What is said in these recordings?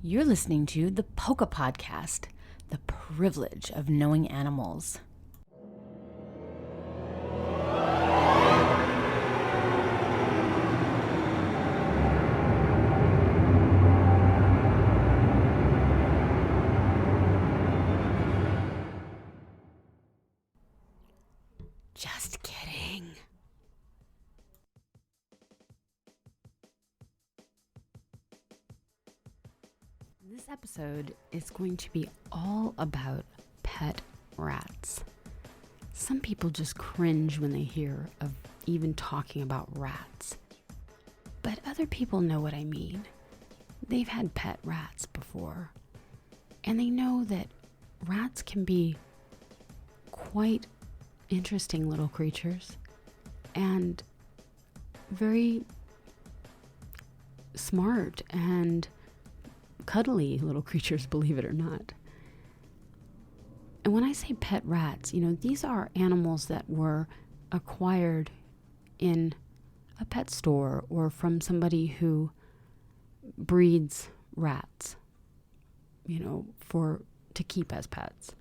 You're listening to the POKA Podcast, the Priviledge of Knowing Animals. Just kidding. This episode is going to be all about pet rats. Some people just cringe when they hear of even talking about rats. But other people know what I mean. They've had pet rats before. And they know that rats can be quite interesting little creatures and very smart and cuddly little creatures, believe it or not. And when I say pet rats, these are animals that were acquired in a pet store or from somebody who breeds rats, to keep as pets.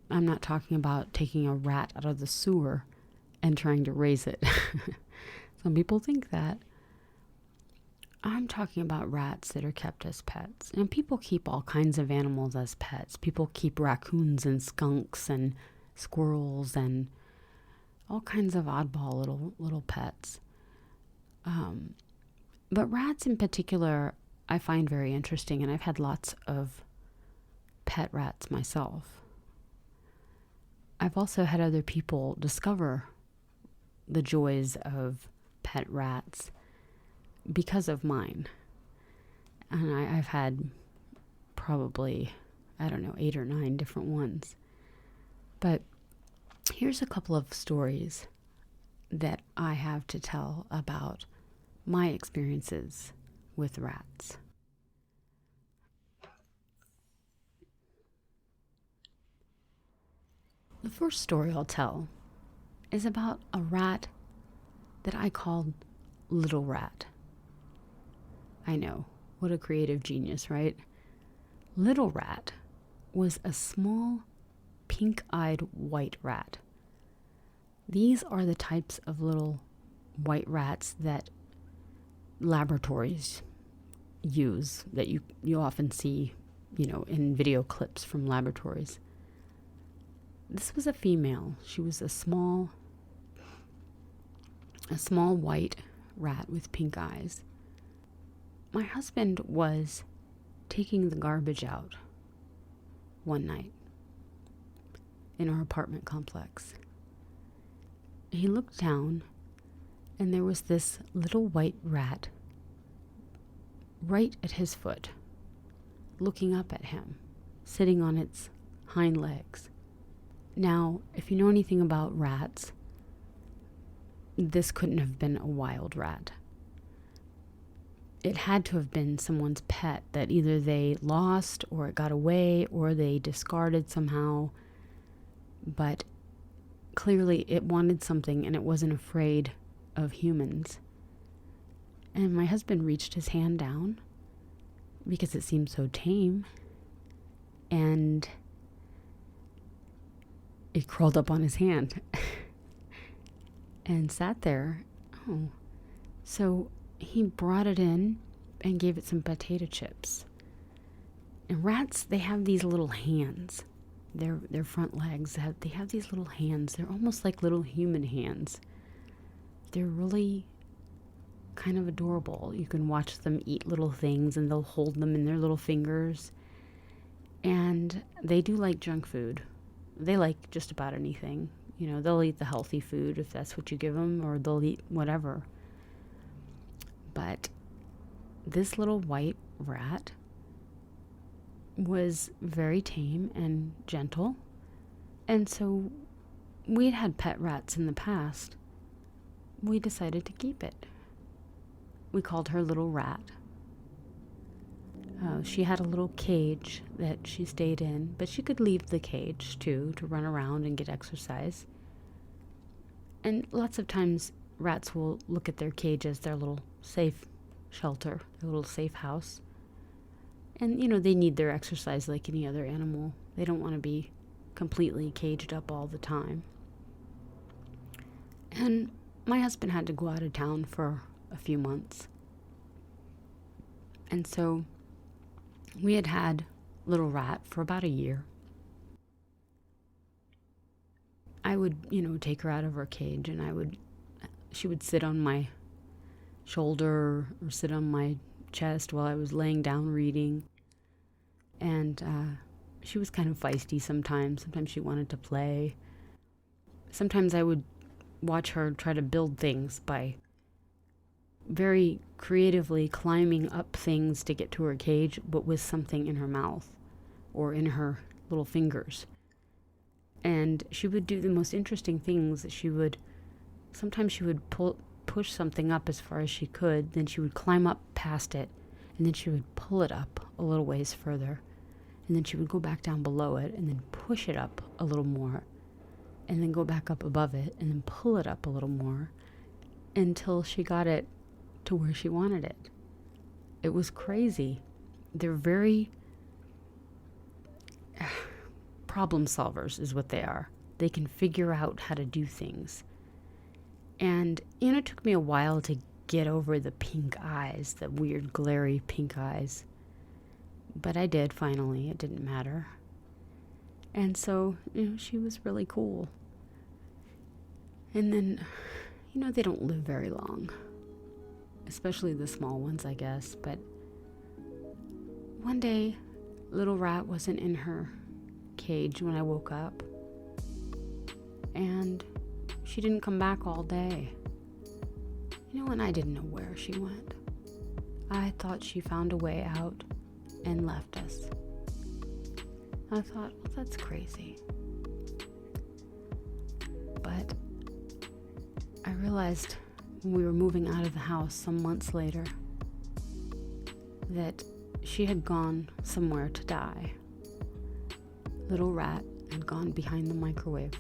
I'm not talking about taking a rat out of the sewer and trying to raise it. Some people think that. I'm talking about rats that are kept as pets. And people keep all kinds of animals as pets. People keep raccoons and skunks and squirrels and all kinds of oddball little pets. But rats in particular, I find very interesting, and I've had lots of pet rats myself. I've also had other people discover the joys of pet rats because of mine. And I've had probably, 8 or 9 different ones. But here's a couple of stories that I have to tell about my experiences with rats. The first story I'll tell is about a rat that I called Little Rat. I know, what a creative genius, right? Little Rat was a small, pink-eyed white rat. These are the types of little white rats that laboratories use, that you often see, in video clips from laboratories. This was a female. She was a small white rat with pink eyes. My husband was taking the garbage out one night in our apartment complex. He looked down, and there was this little white rat right at his foot, looking up at him, sitting on its hind legs. Now, if you know anything about rats, this couldn't have been a wild rat. It had to have been someone's pet that either they lost or it got away or they discarded somehow. But clearly it wanted something and it wasn't afraid of humans. And my husband reached his hand down because it seemed so tame, and it crawled up on his hand and sat there. Oh, so he brought it in and gave it some potato chips. And rats, they have these little hands. Their front legs, they have these little hands. They're almost like little human hands. They're really kind of adorable. You can watch them eat little things and they'll hold them in their little fingers. And they do like junk food. They like just about anything. They'll eat the healthy food if that's what you give them, or they'll eat whatever. But this little white rat was very tame and gentle. And so we'd had pet rats in the past. We decided to keep it. We called her Little Rat. She had a little cage that she stayed in, but she could leave the cage too to run around and get exercise. And lots of times rats will look at their cage as their little safe shelter, their little safe house. And, they need their exercise like any other animal. They don't want to be completely caged up all the time. And my husband had to go out of town for a few months. And so we had little Rat for about a year. I would, take her out of her cage, and she would sit on my shoulder or sit on my chest while I was laying down reading. And she was kind of feisty sometimes. Sometimes she wanted to play. Sometimes I would watch her try to build things by very creatively climbing up things to get to her cage, but with something in her mouth or in her little fingers. And she would do the most interesting things. Sometimes she would push something up as far as she could, then she would climb up past it, and then she would pull it up a little ways further, and then she would go back down below it, and then push it up a little more, and then go back up above it, and then pull it up a little more, until she got it to where she wanted it. It was crazy. They're very problem solvers is what they are. They can figure out how to do things. And, it took me a while to get over the pink eyes, the weird glary pink eyes. But I did finally. It didn't matter. And so, she was really cool. And then, they don't live very long. Especially the small ones, I guess. But one day, little Rat wasn't in her cage when I woke up. And she didn't come back all day. And I didn't know where she went. I thought she found a way out and left us. I thought, well, that's crazy. But I realized when we were moving out of the house some months later that she had gone somewhere to die. Little Rat had gone behind the microwave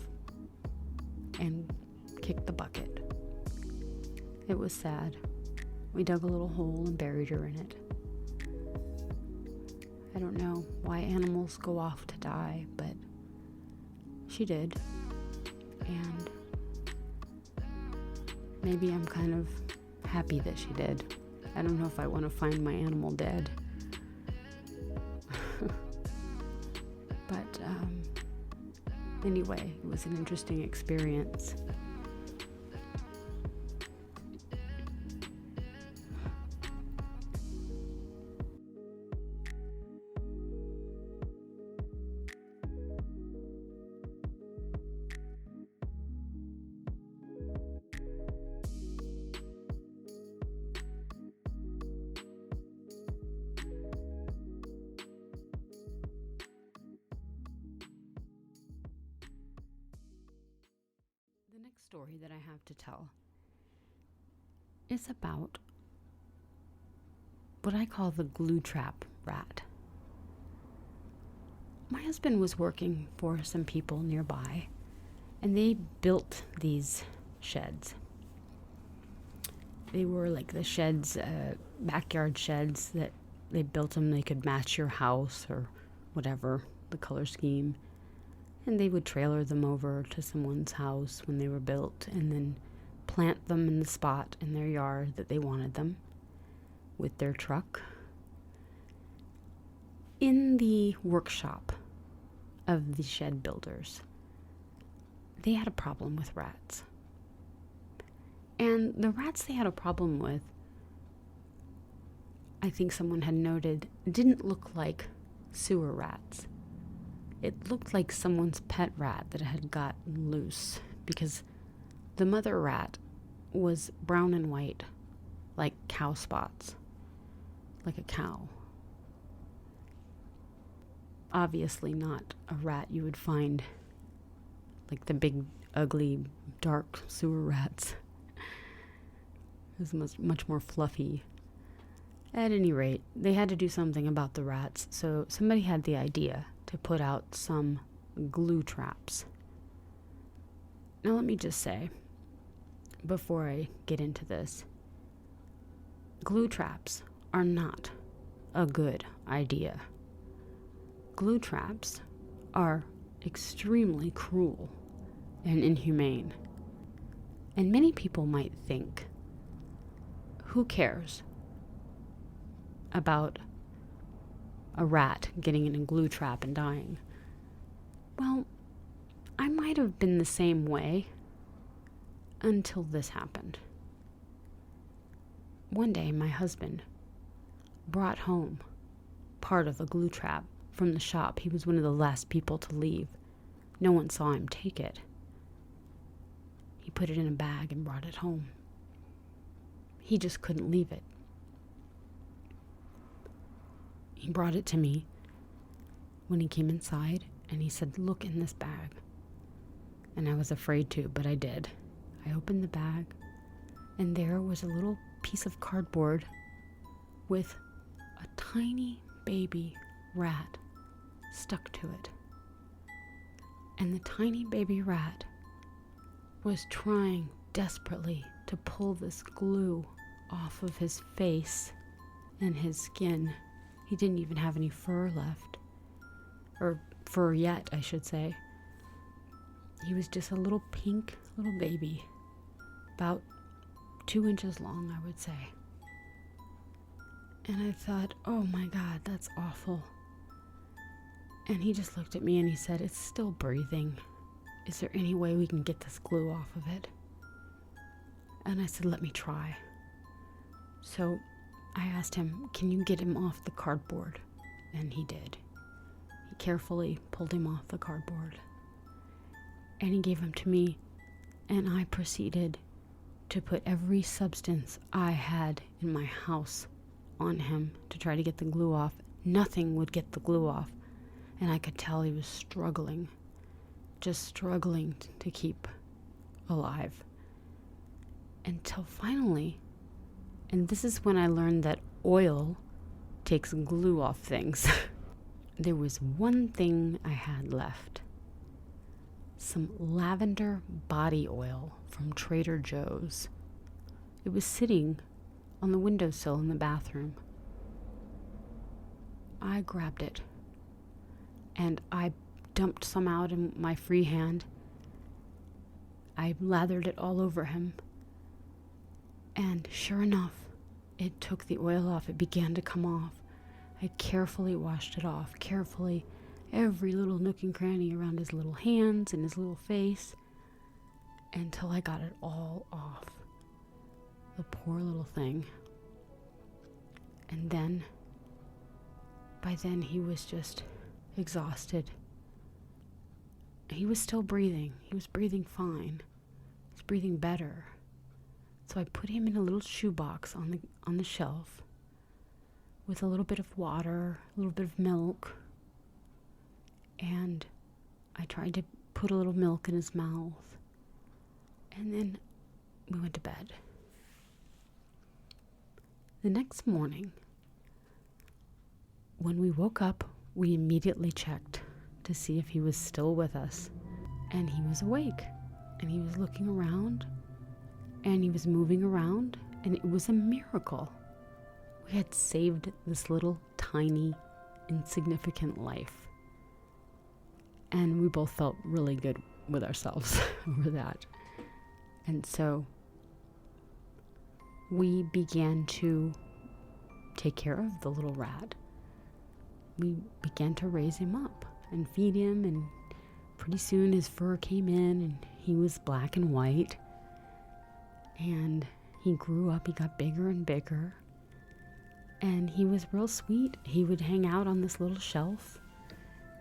and kicked the bucket. It was sad. We dug a little hole and buried her in it. I don't know why animals go off to die, but she did. And maybe I'm kind of happy that she did. I don't know if I want to find my animal dead. But anyway, it was an interesting experience. The next story that I have to tell is about what I call the glue trap rat. My husband was working for some people nearby, and they built these sheds. They were like the sheds, backyard sheds that they built them. They could match your house or whatever, the color scheme. And they would trailer them over to someone's house when they were built and then plant them in the spot in their yard that they wanted them with their truck. In the workshop of the shed builders, they had a problem with rats. And the rats they had a problem with, I think someone had noted, didn't look like sewer rats. It looked like someone's pet rat that had gotten loose, because the mother rat was brown and white, like cow spots, like a cow. Obviously not a rat you would find, like the big, ugly, dark sewer rats. It was much more fluffy. At any rate, they had to do something about the rats, so somebody had the idea to put out some glue traps. Now let me just say, before I get into this, glue traps are not a good idea. Glue traps are extremely cruel and inhumane. And many people might think, who cares about a rat getting in a glue trap and dying? Well, I might have been the same way until this happened. One day, my husband brought home part of a glue trap from the shop. He was one of the last people to leave. No one saw him take it. He put it in a bag and brought it home. He just couldn't leave it. He brought it to me when he came inside, and he said, "Look in this bag." And I was afraid to, but I did. I opened the bag, and there was a little piece of cardboard with a tiny baby rat stuck to it. And the tiny baby rat was trying desperately to pull this glue off of his face and his skin. He didn't even have any fur left. Or fur yet, I should say. He was just a little pink little baby, about 2 inches long, I would say. And I thought, oh my God, that's awful. And he just looked at me and he said, "It's still breathing. Is there any way we can get this glue off of it?" And I said, "Let me try." So I asked him, "Can you get him off the cardboard?" And he did. He carefully pulled him off the cardboard. And he gave him to me, and I proceeded to put every substance I had in my house on him to try to get the glue off. Nothing would get the glue off, and I could tell he was struggling, just struggling to keep alive. Until finally, and this is when I learned that oil takes glue off things. There was one thing I had left. Some lavender body oil from Trader Joe's. It was sitting on the windowsill in the bathroom. I grabbed it and I dumped some out in my free hand. I lathered it all over him. And sure enough, it took the oil off. It began to come off. I carefully washed it off, carefully, every little nook and cranny around his little hands and his little face, until I got it all off. The poor little thing. And then, by then he was just exhausted. He was still breathing. He was breathing fine. He was breathing better. So I put him in a little shoebox on the shelf with a little bit of water, a little bit of milk, and I tried to put a little milk in his mouth, and then we went to bed. The next morning, when we woke up, we immediately checked to see if he was still with us, and he was awake, and he was looking around, and he was moving around, and it was a miracle. We had saved this little tiny, insignificant life. And we both felt really good with ourselves over that. And so we began to take care of the little rat. We began to raise him up and feed him, and pretty soon his fur came in and he was black and white. And he grew up, he got bigger and bigger. And he was real sweet. He would hang out on this little shelf.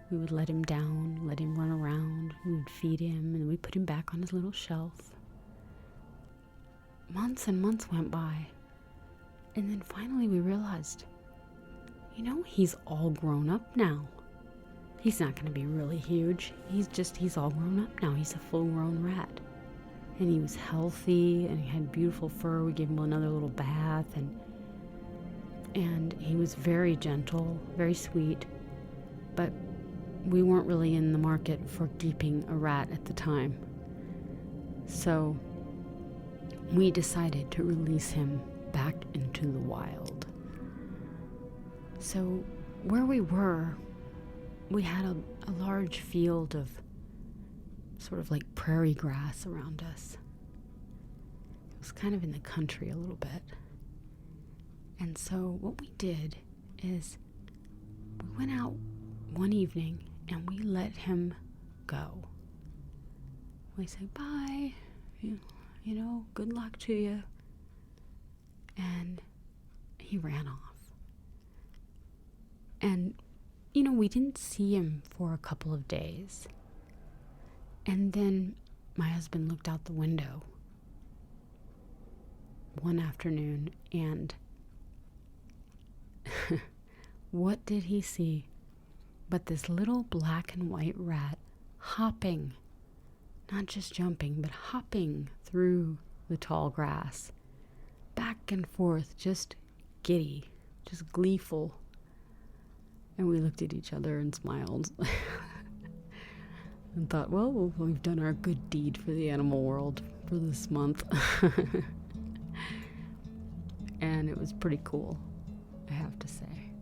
We would let him down, let him run around. We would feed him, and we'd put him back on his little shelf. Months and months went by. And then finally we realized, he's all grown up now. He's not going to be really huge. He's all grown up now. He's a full-grown rat. And he was healthy, and he had beautiful fur. We gave him another little bath, and he was very gentle, very sweet, but we weren't really in the market for keeping a rat at the time. So we decided to release him back into the wild. So where we were, we had a large field of sort of like prairie grass around us. It was kind of in the country a little bit. And so what we did is we went out one evening and we let him go. We said, bye, you know, good luck to you. And he ran off. And, you know, we didn't see him for a couple of days. And then my husband looked out the window one afternoon, and what did he see but this little black and white rat hopping, not just jumping, but hopping through the tall grass, back and forth, just giddy, just gleeful. And we looked at each other and smiled and thought, well, we've done our good deed for the animal world for this month. And it was pretty cool, I have to say.